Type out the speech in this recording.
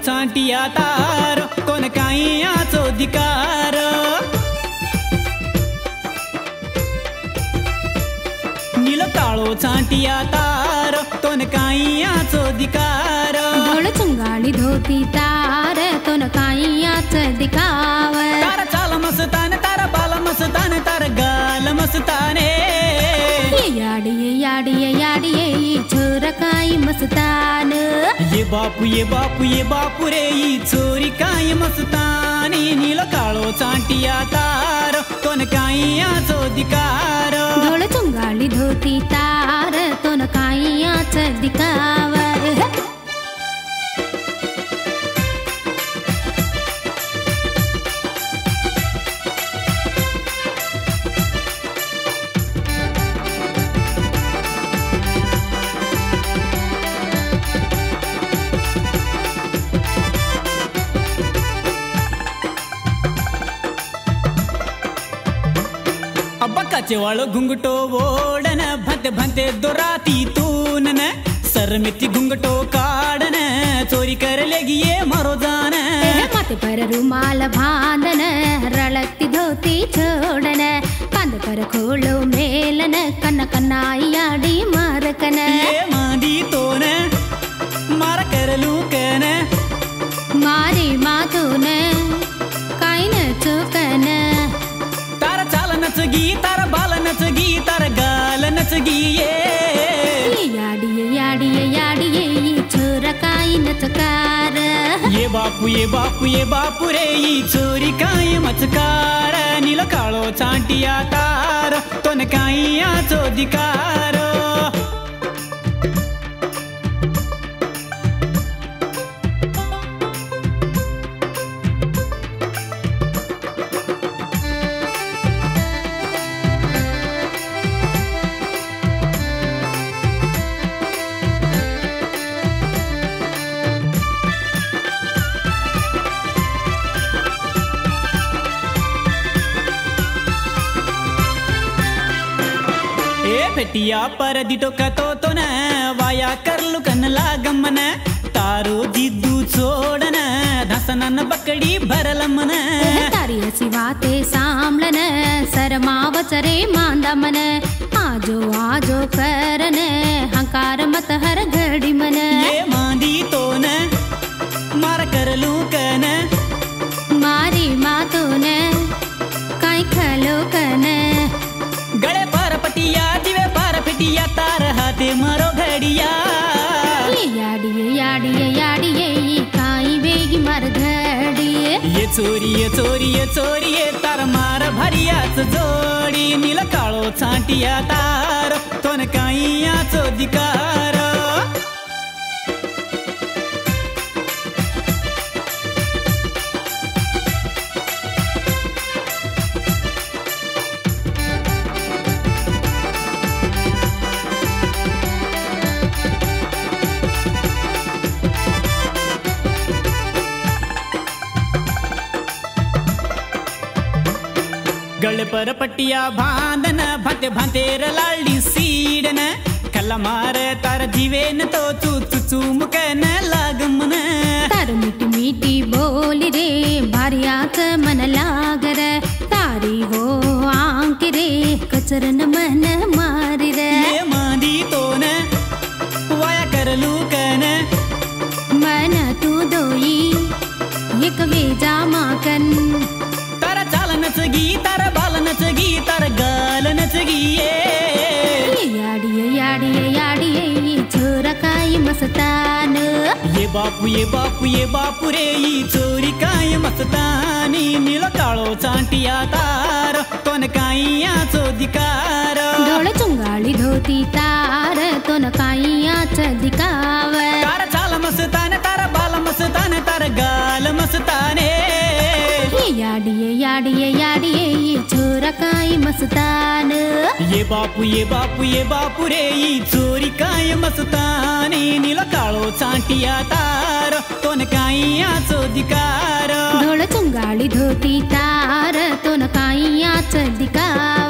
छांटिया तार कोण काईयाचो धिकार नील काळो छांटिया तार कोण काईयाचो धिकार धोळ चुंगाळी धोती तार तोन काईयाच दिखाव तार चाल मस्तान तार बाल मस्तान तार गाल मस्ताने याडिये याडिये याडिये छोर काई मस्तान ये बापू रे ई छोरी काई मस्तानी नील काळो छांटिया तार कोण काईयाचो धिकार धोळ चुंगाळी धोती तार तोन काईयाच दिखाव बकाचे वाळो घुंगटो ओढन भंते भंते दोराती तून सरमिती घुंगटो काढन चोरी कर लेगिये मारो जान माथे पर रुमाल बांधन रळती धोती छोड़न कांद पर खोलो मेलन कन्न कन्नायाडी मारकन ये मादी तोन मार कर लूकन मारी मातून काय न चुकन तार चाल नचगी तार बाल नचगी तार गाल नचगी याडिये याडिये याडिये छोर काय नचकार ये बापू रे ई छोरी काय मचकार नील काळो छांटिया तार तोन काईयाचो धिकार फेटिया पर दिटो कतो तो न वाया करलु कन लागमन तारो जिद्दू छोड़न धसनन बकड़ी भरलमन तारी हसी वाते सामलन सरमाव चरे मांदमन आजो आजो करन हंकार मत हर घड़ी मन ये मांदी तो न मार करलु कन मारी मातो न काई खलो कन गळे पर पटिया दिवे पर पिटिया तार हाथे मारो घड़िया याडिये याडिये याडिये काई वेगी मार घड़िये ये चोरी तार मार भरियाच जोडी नील काळो छांटिया तार तोन काईयाचो धिकार गळे पर पटिया बांधन भाते भातेर लाली सीडन कला मार तार जीवेन तो चू चुमकन लागमन तार मीठी मीठी बोली रे भारियाच मन लागर तारी हो आंक रे कचरन मन मारी रे ये मादी तो न वाया करलू कन मन तू दोई एक वेजा माकन तार चाल नचगी तार बाल नचगी तार गाल नचगी याडिये याडिये याडिये छोर काय मस्तान ये बापू रे ई छोरी काय मस्तानी नील काळो छांटिया तार कोण काईयाचो धिकार धोळ चुंगाळी धोती तार तोन काईयाच दिखाव तार चाल मस्तान तार बाल मस्तान तार गाल मस्ताने याडिये याडिये याडिये छोर काय मस्तान ये बापू रे ई छोरी काय मस्तानी नील काळो छांटिया तार कोण काईयाचो धिकार धोळ चुंगाळी धोती तार तोन काईयाच दिखाव